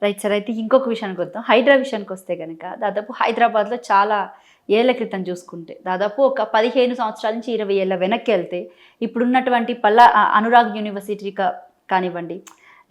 Right sir. అయితే ఇంకొక విషయానికి వద్దాం. హైడ్రా విషయానికి వస్తే గనక దాదాపు హైదరాబాద్‌లో చాలా ఏళ్ల క్రితం చూసుకుంటే దాదాపు ఒక 15 సంవత్సరాల నుంచి 20 ఏళ్ల వెనక్కెళ్తే ఇప్పుడున్నటువంటి అనురాగ్ యూనివర్సిటీ కానివ్వండి,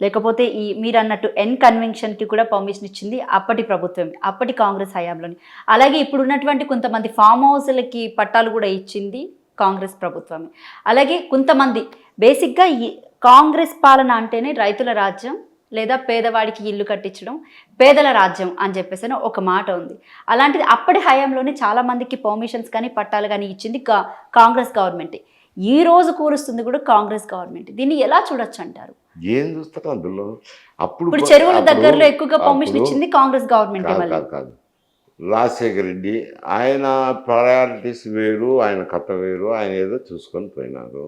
లేకపోతే ఈ మీరన్నట్టు కన్వెన్షన్‌కి కూడా పర్మిషన్ ఇచ్చింది అప్పటి ప్రభుత్వమే. అప్పటి కాంగ్రెస్ హయాంలోనే. అలాగే ఇప్పుడున్నటువంటి కొంతమంది ఫార్మ్ హౌస్‌లకి పట్టాలు కూడా ఇచ్చింది కాంగ్రెస్ ప్రభుత్వమే. అలాగే కొంతమంది బేసిక్‌గా ఈ కాంగ్రెస్ పాలన అంటేనే రైతుల రాజ్యం లేదా పేదవాడికి ఇల్లు కట్టించడం, పేదల రాజ్యం అని చెప్పేసని ఒక మాట ఉంది. అలాంటిది అప్పటి హయాంలోనే చాలామందికి పర్మిషన్స్ కానీ, పట్టాలు కానీ ఇచ్చింది కాంగ్రెస్ గవర్నమెంటే. ఈ రోజు కూరుస్తుంది కూడా కాంగ్రెస్ గవర్నమెంట్. దీన్ని ఎలా చూడొచ్చంటారు? ఏం చూస్తారు అందులో? అప్పుడు ఇప్పుడు చెరువుల అప్పుడు దగ్గరలో ఎక్కువగా పర్మిషన్ అప్పుడు ఇచ్చింది కాంగ్రెస్ గవర్నమెంటే కాదు మళ్ళీ. కాదు కాదు రాజశేఖర రెడ్డి ఆయన ప్రయారిటీస్ వేరు, ఆయన కథ వేరు, ఆయన ఏదో చూసుకొని పోయినారు.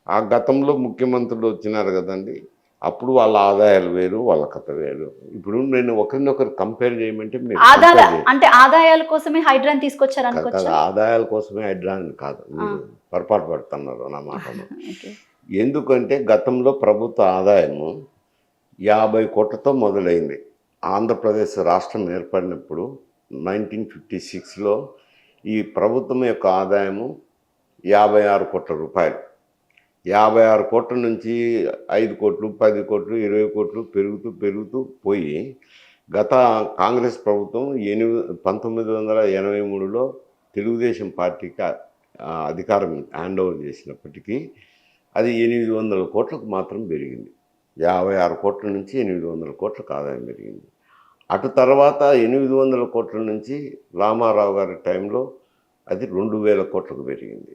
ఆ గతంలో ముఖ్యమంత్రులు వచ్చినారు కదండి, అప్పుడు వాళ్ళ ఆదాయాలు వేరు, వాళ్ళ కథ వేరు. ఇప్పుడు నేను ఒకరినొకరు కంపేర్ చేయమంటే మీరు ఆదాల కంపేర్ చేయ అంటే ఆదాయాల కోసమే హైడ్రాని తీసుకొచ్చారు కాదు కాదు, అనుకోవచ్చా? ఆదాయాల కోసమే హైడ్రా అని కాదు, ఆ! మీరు పొరపాటు పడుతున్నారు నా మాటను. ఓకే. ఎందుకంటే గతంలో ప్రభుత్వ ఆదాయము 50 కోట్లతో మొదలైంది. ఆంధ్రప్రదేశ్ రాష్ట్రం ఏర్పడినప్పుడు 1956లో ఈ ప్రభుత్వం యొక్క ఆదాయము 56 కోట్ల రూపాయలు. 56 కోట్ల నుంచి 5 కోట్లు, 10 కోట్లు, 20 కోట్లు పెరుగుతూ పెరుగుతూ పోయి గత కాంగ్రెస్ ప్రభుత్వం 1983లో తెలుగుదేశం పార్టీకి అధికారం హ్యాండ్ ఓవర్ చేసినప్పటికీ అది 800 కోట్లకు మాత్రం పెరిగింది. 56 కోట్ల నుంచి 800 కోట్లకు ఆదాయం పెరిగింది. అటు తర్వాత 800 కోట్ల నుంచి రామారావు గారి టైంలో అది 2000 కోట్లకు పెరిగింది.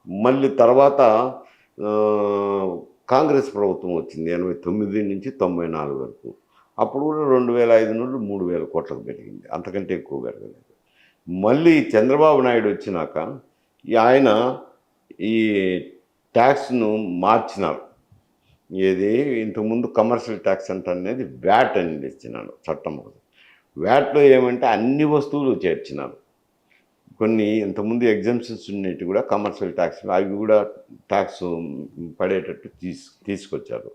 మళ్ళీ తర్వాత కాంగ్రెస్ ప్రభుత్వం వచ్చింది 89 నుంచి 94 వరకు. అప్పుడు కూడా 2005 నుండి 3000 కోట్లకు పెరిగింది, అంతకంటే ఎక్కువ పెరగలేదు. మళ్ళీ చంద్రబాబు నాయుడు వచ్చినాక ఆయన ఈ ట్యాక్స్ను మార్చినారు. ఏది ఇంతకుముందు కమర్షియల్ ట్యాక్స్ అంటే అనేది వ్యాట్ అనేది ఇచ్చినాడు చట్టం. వ్యాట్లో ఏమంటే అన్ని వస్తువులు చేర్చినారు. కొన్ని ఇంతకుముందు ఎగ్జామ్షన్స్ ఉన్నట్టు కూడా కమర్షియల్ ట్యాక్స్ అవి కూడా ట్యాక్స్ పడేటట్టు తీసుకొచ్చారు.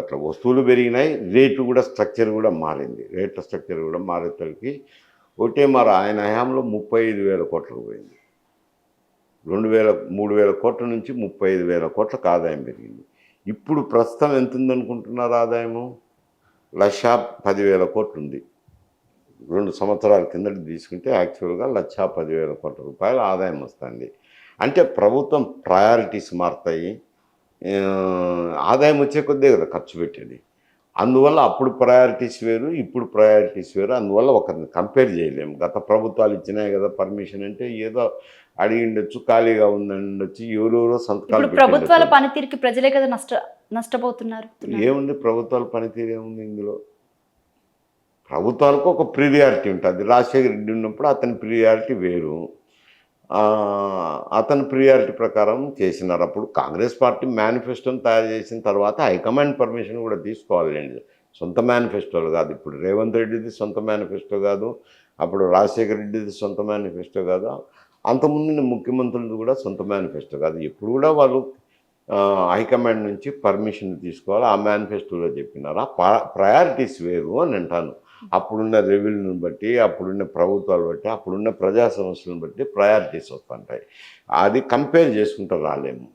అట్లా వస్తువులు పెరిగినాయి, రేటు కూడా స్ట్రక్చర్ కూడా మారింది. రేట్ల స్ట్రక్చర్ కూడా మారేసరికి ఒకటే మరి ఆయన హయాంలో 35,000 కోట్లకు పోయింది. 3,000 కోట్ల నుంచి 35,000 కోట్లకు ఆదాయం పెరిగింది. ఇప్పుడు ప్రస్తుతం ఎంత ఉందనుకుంటున్నారు ఆదాయము? 1,10,000 కోట్లు ఉంది. 2 సంవత్సరాల కిందటి తీసుకుంటే యాక్చువల్గా 1,10,000 కోట్ల రూపాయల ఆదాయం వస్తుంది. అంటే ప్రభుత్వం ప్రయారిటీస్ మారుతాయి. ఆదాయం వచ్చే కొద్దే కదా ఖర్చు పెట్టేది. అందువల్ల అప్పుడు ప్రయారిటీస్ వేరు, ఇప్పుడు ప్రయారిటీస్ వేరు. అందువల్ల ఒకరిని కంపేర్ చేయలేము. గత ప్రభుత్వాలు ఇచ్చినాయి కదా పర్మిషన్ అంటే ఏదో అడిగి ఉండొచ్చు, ఖాళీగా ఉందండొచ్చు, ఎవరెవరో సంతకాలు ఇప్పుడు ప్రభుత్వాల పెట్టిండొచ్చు. పనితీరుకి ప్రజలే కదా నష్టపోతున్నారు. ఏముంది ప్రభుత్వాల పనితీరు ఏముంది ఇందులో? ప్రభుత్వాలకు ఒక ప్రియారిటీ ఉంటుంది. రాజశేఖర రెడ్డి ఉన్నప్పుడు అతని ప్రియారిటీ వేరు, అతని ప్రియారిటీ ప్రకారం చేసినారు. అప్పుడు కాంగ్రెస్ పార్టీ మేనిఫెస్టోని తయారు చేసిన తర్వాత హైకమాండ్ పర్మిషన్ కూడా తీసుకోవాలండి. సొంత మేనిఫెస్టోలు కాదు. ఇప్పుడు రేవంత్ రెడ్డిది సొంత మేనిఫెస్టో కాదు, అప్పుడు రాజశేఖర రెడ్డిది సొంత మేనిఫెస్టో కాదు, అంతకుముందు ముఖ్యమంత్రులది కూడా సొంత మేనిఫెస్టో కాదు. ఎప్పుడు కూడా వాళ్ళు హైకమాండ్ నుంచి పర్మిషన్ తీసుకోవాలి. ఆ మేనిఫెస్టోలో చెప్పినారు. ఆ ప్రయారిటీస్ వేరు అని అంటాను. అప్పుడున్న రెవెన్యూని బట్టి, అప్పుడున్న ప్రభుత్వాలు బట్టి, అప్పుడున్న ప్రజా సమస్యలను బట్టి ప్రయారిటీస్ వస్తుంటాయి. అది కంపేర్ చేసుకుంటూ రాలేము.